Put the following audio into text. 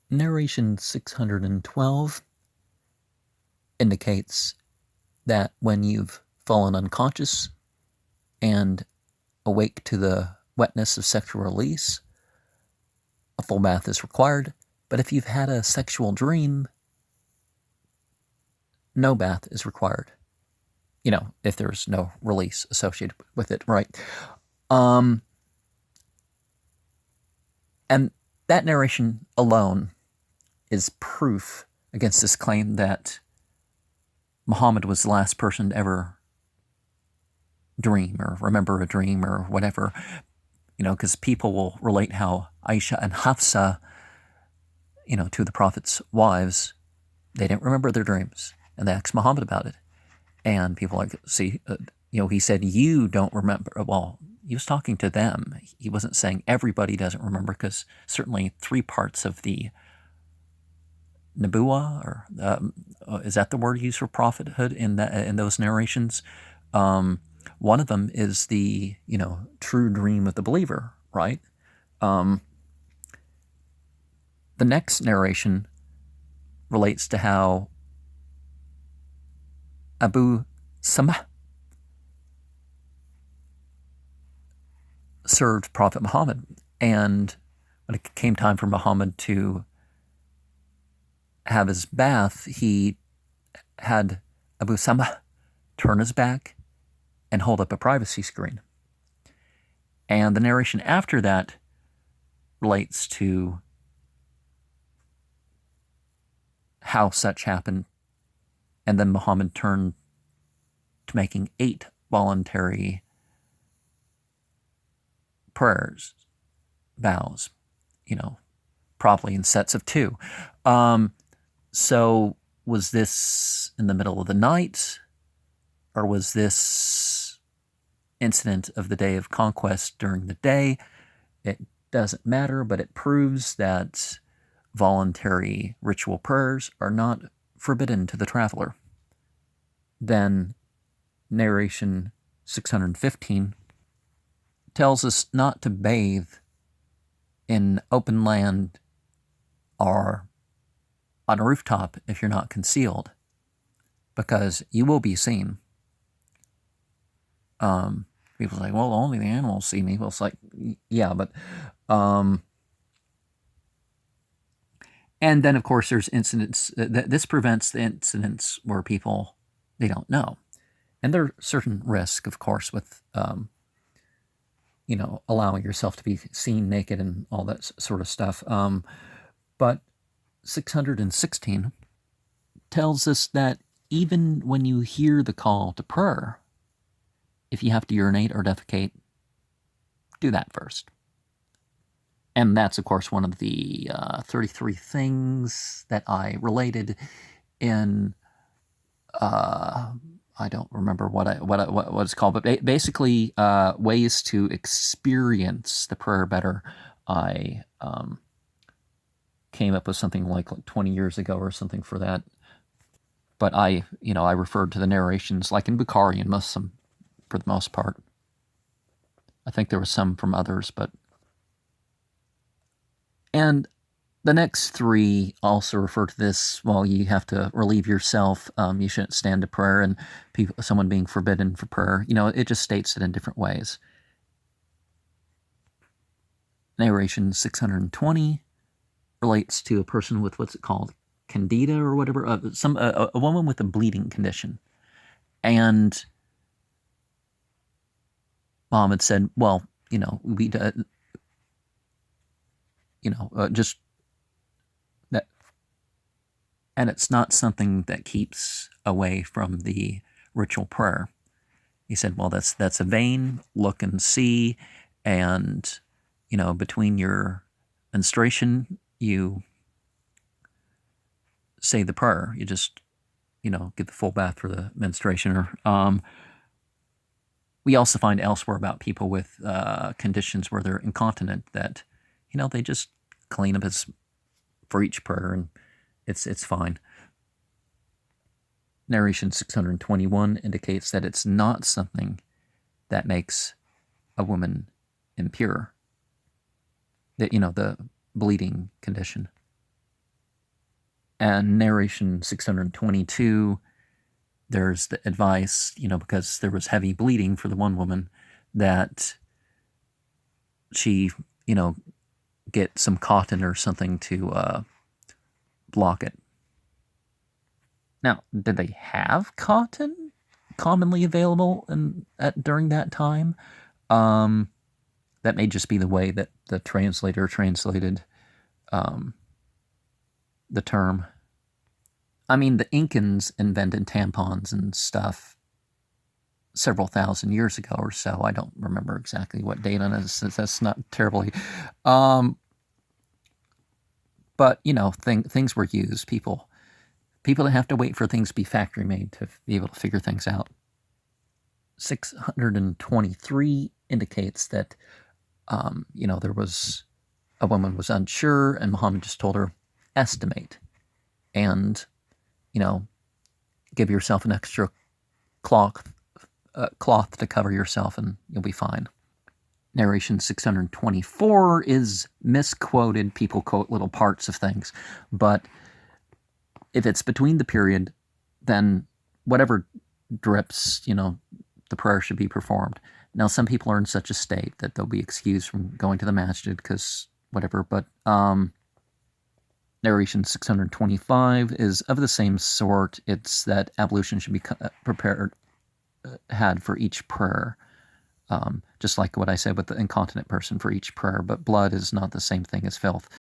Narration 612 indicates that when you've fallen unconscious and awake to the wetness of sexual release, a full bath is required. But if you've had a sexual dream, no bath is required. You know, if there's no release associated with it, right? And that narration alone is proof against this claim that Muhammad was the last person to ever dream or remember a dream or whatever. You know, because people will relate how Aisha and Hafsa, you know, two of the Prophet's wives, they didn't remember their dreams. And they asked Muhammad about it. And people are like, see, you know, he said, you don't remember. Well, he was talking to them. He wasn't saying everybody doesn't remember, because certainly 3 parts of the Nubuwah, or is that the word used for prophethood in those narrations? One of them is the, you know, true dream of the believer, right? The next narration relates to how Abu Samah served Prophet Muhammad, and when it came time for Muhammad to have his bath, he had Abu Samah turn his back and hold up a privacy screen. And the narration after that relates to how such happened, and then Muhammad turned to making 8 voluntary prayers, vows, you know, probably in sets of 2. So was this in the middle of the night, or was this incident of the day of conquest during the day? It doesn't matter, but it proves that voluntary ritual prayers are not forbidden to the traveler. Then narration 615 tells us not to bathe in open land or on a rooftop if you're not concealed, because you will be seen. People say, well, only the animals see me. Well, it's like, yeah, but and then, of course, there's incidents that this prevents the incidents where people, they don't know. And there are certain risks, of course, with, you know, allowing yourself to be seen naked and all that sort of stuff. But 616 tells us that even when you hear the call to prayer, if you have to urinate or defecate, do that first. And that's, of course, one of the 33 things that I related in, I don't remember what it's called, but basically ways to experience the prayer better. I came up with something like 20 years ago or something for that. But I referred to the narrations like in Bukhari and Muslim for the most part. I think there was some from others, but... And the next 3 also refer to this. Well, you have to relieve yourself. You shouldn't stand to prayer, and someone being forbidden for prayer. You know, it just states it in different ways. Narration 620 relates to a person with, what's it called, candida or whatever, a woman with a bleeding condition. And Muhammad said, well, you know, just that, and it's not something that keeps away from the ritual prayer. He said, well, that's a vain look and see, and, you know, between your menstruation, you say the prayer. You just, you know, get the full bath for the menstruation. Or we also find elsewhere about people with conditions where they're incontinent that, you know, they just clean up for each prayer, and it's fine. Narration 621 indicates that it's not something that makes a woman impure. That, you know, the bleeding condition. And narration 622, there's the advice, because there was heavy bleeding for the one woman, that she, get some cotton or something to block it. Now, did they have cotton commonly available during that time? That may just be the way that the translator translated the term. I mean, the Incans invented tampons and stuff several thousand years ago or so. I don't remember exactly what date on it. That's not terribly. But, things were used. People didn't have to wait for things to be factory made to be able to figure things out. 623 indicates that, there was a woman was unsure, and Muhammad just told her, estimate, and, give yourself an extra cloth to cover yourself, and you'll be fine. Narration 624 is misquoted. People quote little parts of things, but if it's between the period, then whatever drips, the prayer should be performed. Now, some people are in such a state that they'll be excused from going to the masjid because whatever, but narration 625 is of the same sort. It's that ablution should be had for each prayer, just like what I said with the incontinent person for each prayer, but blood is not the same thing as filth.